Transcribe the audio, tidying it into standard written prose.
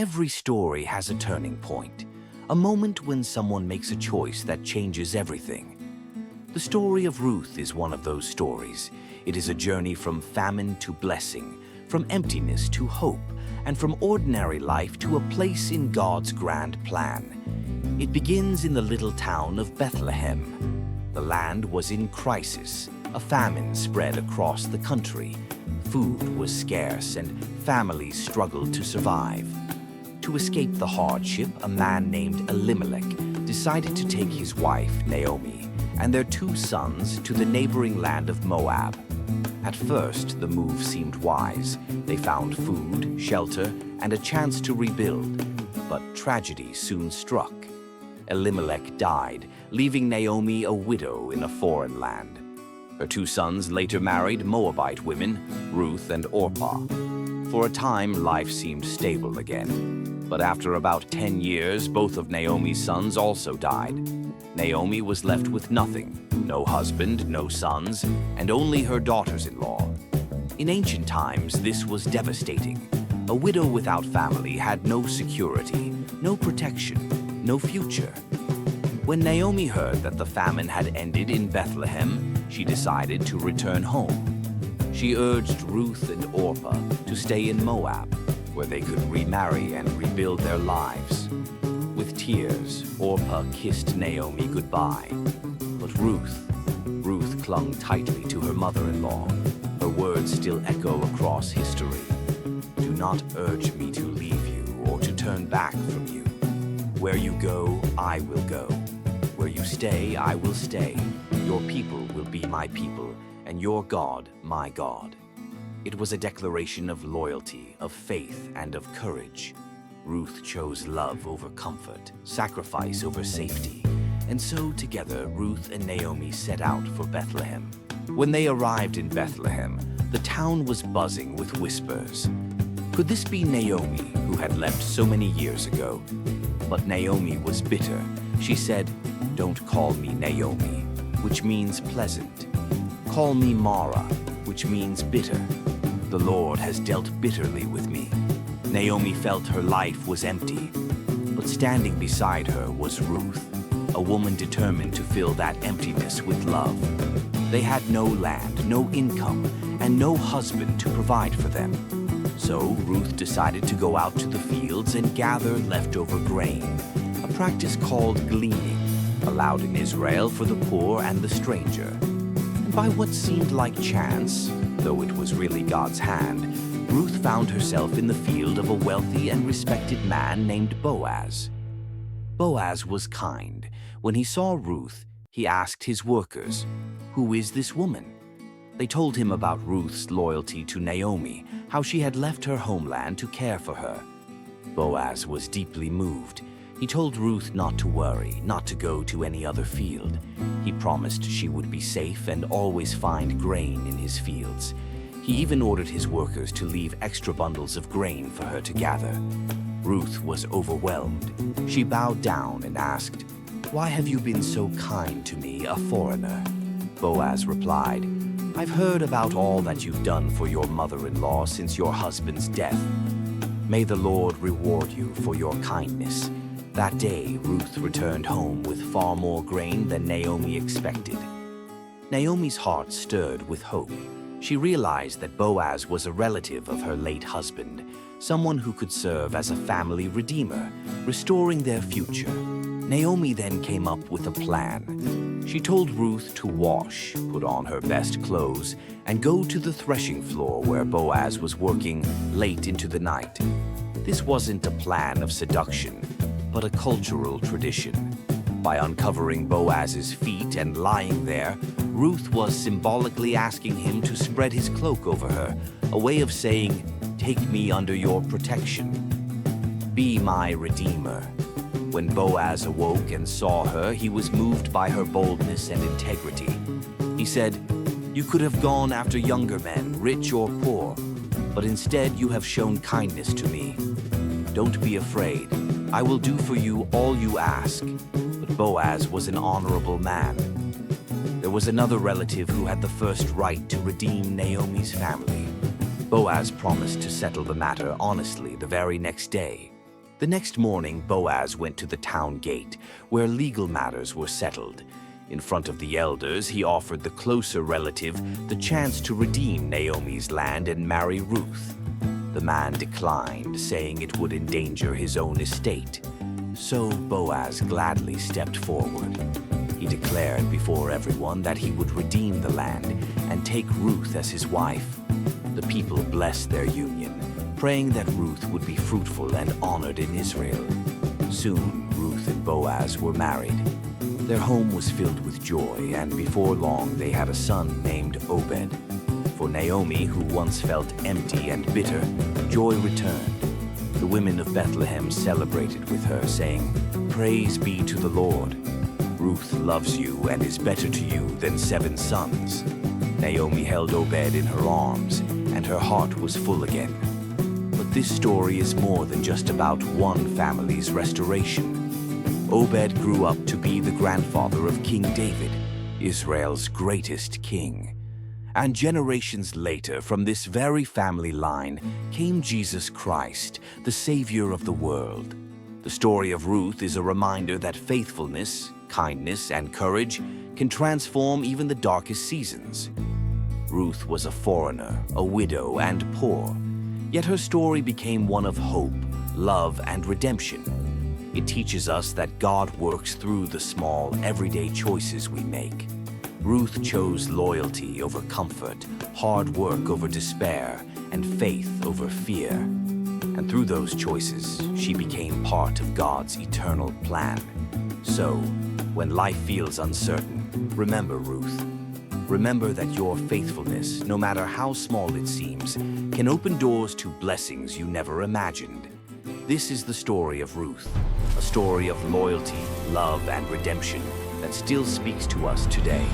Every story has a turning point, a moment when someone makes a choice that changes everything. The story of Ruth is one of those stories. It is a journey from famine to blessing, from emptiness to hope, and from ordinary life to a place in God's grand plan. It begins in the little town of Bethlehem. The land was in crisis. A famine spread across the country. Food was scarce and families struggled to survive. To escape the hardship, a man named Elimelech decided to take his wife, Naomi, and their 2 sons to the neighboring land of Moab. At first, the move seemed wise. They found food, shelter, and a chance to rebuild. But tragedy soon struck. Elimelech died, leaving Naomi a widow in a foreign land. Her 2 sons later married Moabite women, Ruth and Orpah. For a time, life seemed stable again. But after about 10 years, both of Naomi's sons also died. Naomi was left with nothing, no husband, no sons, and only her daughters-in-law. In ancient times, this was devastating. A widow without family had no security, no protection, no future. When Naomi heard that the famine had ended in Bethlehem, she decided to return home. She urged Ruth and Orpah to stay in Moab, where they could remarry and rebuild their lives. With tears, Orpah kissed Naomi goodbye. But Ruth clung tightly to her mother-in-law. Her words still echo across history. Do not urge me to leave you or to turn back from you. Where you go, I will go. Where you stay, I will stay. Your people will be my people, and your God, my God. It was a declaration of loyalty, of faith, and of courage. Ruth chose love over comfort, sacrifice over safety. And so together, Ruth and Naomi set out for Bethlehem. When they arrived in Bethlehem, the town was buzzing with whispers. Could this be Naomi, who had left so many years ago? But Naomi was bitter. She said, "Don't call me Naomi," which means pleasant. Call me Mara, which means bitter. The Lord has dealt bitterly with me. Naomi felt her life was empty, but standing beside her was Ruth, a woman determined to fill that emptiness with love. They had no land, no income, and no husband to provide for them. So Ruth decided to go out to the fields and gather leftover grain, a practice called gleaning, allowed in Israel for the poor and the stranger. And by what seemed like chance, though it was really God's hand, Ruth found herself in the field of a wealthy and respected man named Boaz. Boaz was kind. When he saw Ruth, he asked his workers, "Who is this woman?" They told him about Ruth's loyalty to Naomi, how she had left her homeland to care for her. Boaz was deeply moved. He told Ruth not to worry, not to go to any other field. He promised she would be safe and always find grain in his fields. He even ordered his workers to leave extra bundles of grain for her to gather. Ruth was overwhelmed. She bowed down and asked, "Why have you been so kind to me, a foreigner?" Boaz replied, "I've heard about all that you've done for your mother-in-law since your husband's death. May the Lord reward you for your kindness." That day, Ruth returned home with far more grain than Naomi expected. Naomi's heart stirred with hope. She realized that Boaz was a relative of her late husband, someone who could serve as a family redeemer, restoring their future. Naomi then came up with a plan. She told Ruth to wash, put on her best clothes, and go to the threshing floor where Boaz was working late into the night. This wasn't a plan of seduction, but a cultural tradition. By uncovering Boaz's feet and lying there, Ruth was symbolically asking him to spread his cloak over her, a way of saying, "Take me under your protection. Be my redeemer." When Boaz awoke and saw her, he was moved by her boldness and integrity. He said, "You could have gone after younger men, rich or poor, but instead you have shown kindness to me. Don't be afraid. I will do for you all you ask." But Boaz was an honorable man. There was another relative who had the first right to redeem Naomi's family. Boaz promised to settle the matter honestly the very next day. The next morning, Boaz went to the town gate, where legal matters were settled. In front of the elders, he offered the closer relative the chance to redeem Naomi's land and marry Ruth. The man declined, saying it would endanger his own estate. So Boaz gladly stepped forward. He declared before everyone that he would redeem the land and take Ruth as his wife. The people blessed their union, praying that Ruth would be fruitful and honored in Israel. Soon, Ruth and Boaz were married. Their home was filled with joy, and before long they had a son named Obed. For Naomi, who once felt empty and bitter, joy returned. The women of Bethlehem celebrated with her, saying, "Praise be to the Lord. Ruth loves you and is better to you than 7 sons." Naomi held Obed in her arms, and her heart was full again. But this story is more than just about one family's restoration. Obed grew up to be the grandfather of King David, Israel's greatest king. And generations later, from this very family line, came Jesus Christ, the Savior of the world. The story of Ruth is a reminder that faithfulness, kindness, and courage can transform even the darkest seasons. Ruth was a foreigner, a widow, and poor, yet her story became one of hope, love, and redemption. It teaches us that God works through the small, everyday choices we make. Ruth chose loyalty over comfort, hard work over despair, and faith over fear. And through those choices, she became part of God's eternal plan. So, when life feels uncertain, remember Ruth. Remember that your faithfulness, no matter how small it seems, can open doors to blessings you never imagined. This is the story of Ruth, a story of loyalty, love, and redemption that still speaks to us today.